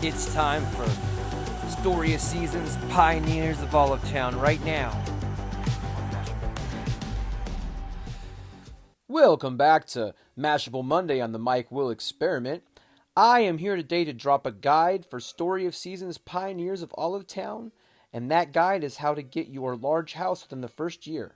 It's time for Story of Seasons, Pioneers of Olive Town right now. Welcome back to Mashable Monday on the Mike Will Experiment. I am here today to drop a guide for Story of Seasons, Pioneers of Olive Town, and that guide is how to get your large house within the first year.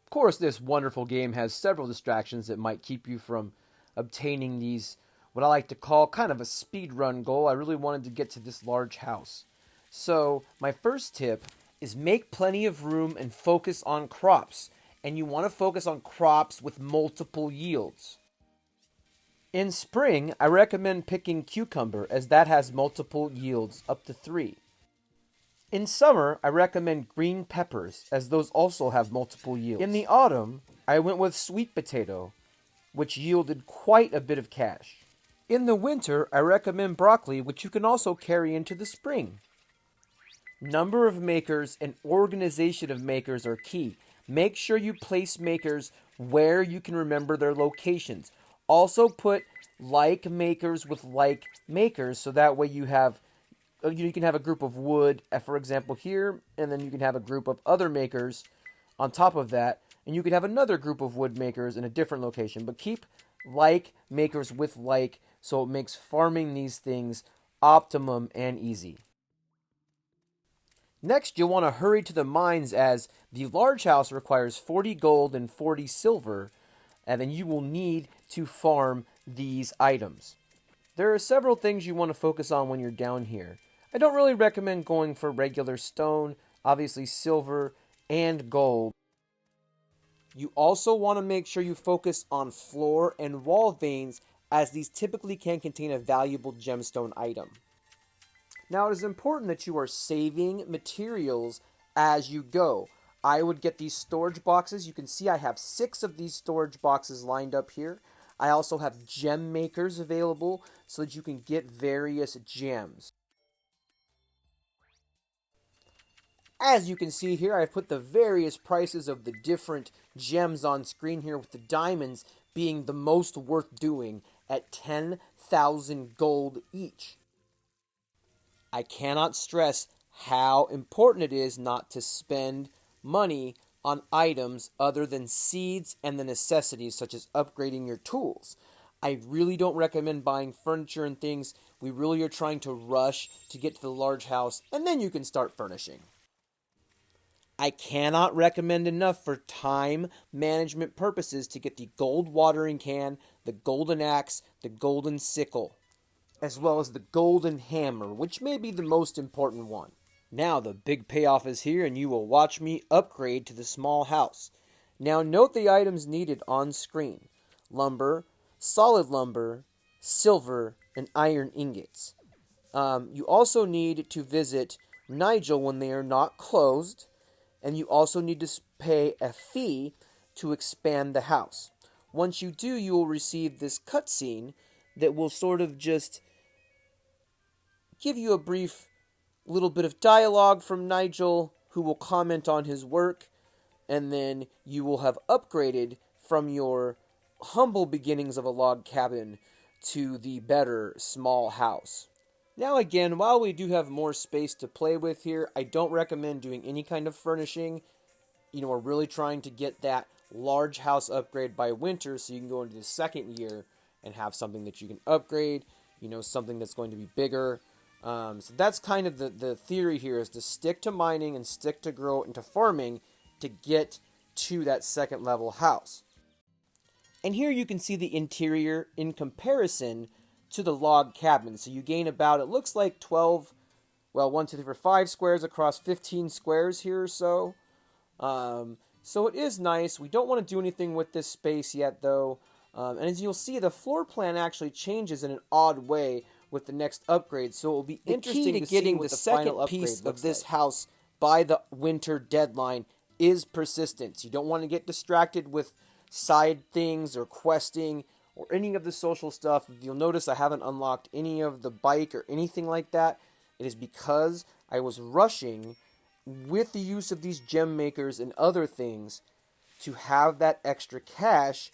Of course, this wonderful game has several distractions that might keep you from obtaining these, what I like to call kind of a speed run goal. I really wanted to get to this large house. So my first tip is make plenty of room and focus on crops. And you want to focus on crops with multiple yields. In spring, I recommend picking cucumber as that has multiple yields, up to 3. In summer, I recommend green peppers as those also have multiple yields. In the autumn, I went with sweet potato, which yielded quite a bit of cash. In the winter, I recommend broccoli, which you can also carry into the spring. Number of makers and organization of makers are key. Make sure you place makers where you can remember their locations. Also put like makers with like makers, so that way you can have a group of wood, for example, here, and then you can have a group of other makers on top of that, and you can have another group of wood makers in a different location. But keep like makers with like, so it makes farming these things optimum and easy. Next, you'll want to hurry to the mines as the large house requires 40 gold and 40 silver, and then you will need to farm these items. There are several things you want to focus on when you're down here. I don't really recommend going for regular stone, obviously silver and gold. You also want to make sure you focus on floor and wall veins, as these typically can contain a valuable gemstone item. Now, it is important that you are saving materials as you go. I would get these storage boxes. You can see I have 6 of these storage boxes lined up here. I also have gem makers available so that you can get various gems. As you can see here, I put the various prices of the different gems on screen here, with the diamonds being the most worth doing at 10,000 gold each. I cannot stress how important it is not to spend money on items other than seeds and the necessities, such as upgrading your tools. I really don't recommend buying furniture and things. We really are trying to rush to get to the large house, and then you can start furnishing. I cannot recommend enough for time management purposes to get the gold watering can, the golden axe, the golden sickle, as well as the golden hammer, which may be the most important one. Now the big payoff is here, and you will watch me upgrade to the small house. Now note the items needed on screen: lumber, solid lumber, silver, and iron ingots. You also need to visit Nigel when they are not closed, and you also need to pay a fee to expand the house. Once you do, you will receive this cutscene that will sort of just give you a brief little bit of dialogue from Nigel, who will comment on his work, and then you will have upgraded from your humble beginnings of a log cabin to the better small house. Now again, while we do have more space to play with here, I don't recommend doing any kind of furnishing. We're really trying to get that large house upgrade by winter, so you can go into the second year and have something that you can upgrade, something that's going to be bigger. So that's kind of the theory here, is to stick to mining and stick to grow and to farming to get to that second level house. And here you can see the interior in comparison to the log cabin. So you gain about, it looks like 12, 1, 2, 3, 4, 5 squares across 15 squares here or so. So it is nice. We don't want to do anything with this space yet though. And as you'll see, the floor plan actually changes in an odd way with the next upgrade, so it will be interesting to getting the second piece of this house by the winter deadline is persistence. You don't want to get distracted with side things or questing or any of the social stuff. If you'll notice, I haven't unlocked any of the bike or anything like that. It is because I was rushing with the use of these gem makers and other things to have that extra cash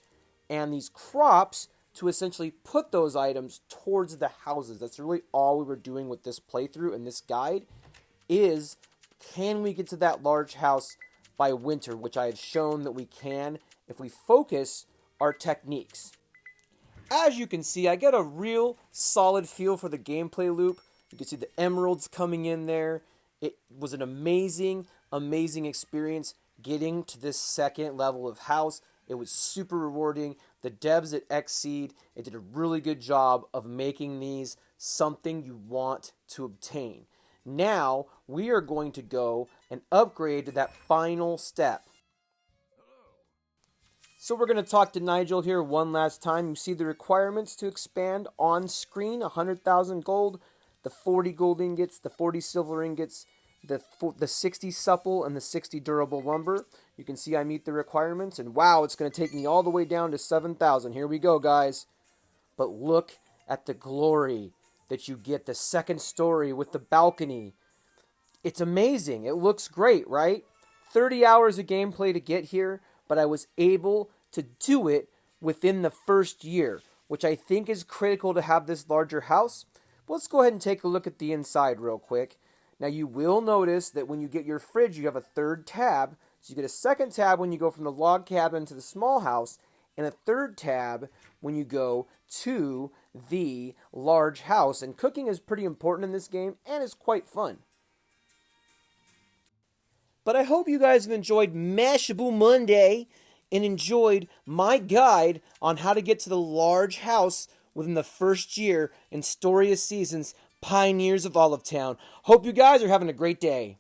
and these crops to essentially put those items towards the houses. That's really all we were doing with this playthrough and this guide is, can we get to that large house by winter, which I had shown that we can if we focus our techniques. As you can see, I get a real solid feel for the gameplay loop. You can see the emeralds coming in there. It was an amazing, amazing experience getting to this second level of house. It was super rewarding. The devs at Xseed, it did a really good job of making these something you want to obtain. Now, we are going to go and upgrade to that final step. So we're going to talk to Nigel here one last time. You see the requirements to expand on screen: 100,000 gold, the 40 gold ingots, the 40 silver ingots, the 60 supple, and the 60 durable lumber. You can see I meet the requirements, and wow, it's going to take me all the way down to 7,000. Here we go, guys. But look at the glory that you get, the second story with the balcony. It's amazing. It looks great, right? 30 hours of gameplay to get here, but I was able to do it within the first year, which I think is critical to have this larger house. But let's go ahead and take a look at the inside real quick. Now you will notice that when you get your fridge, you have a third tab. So you get a second tab when you go from the log cabin to the small house, and a third tab when you go to the large house. And cooking is pretty important in this game, and it's quite fun. But I hope you guys have enjoyed Mashable Monday and enjoyed my guide on how to get to the large house within the first year in Story of Seasons, Pioneers of Olive Town. Hope you guys are having a great day.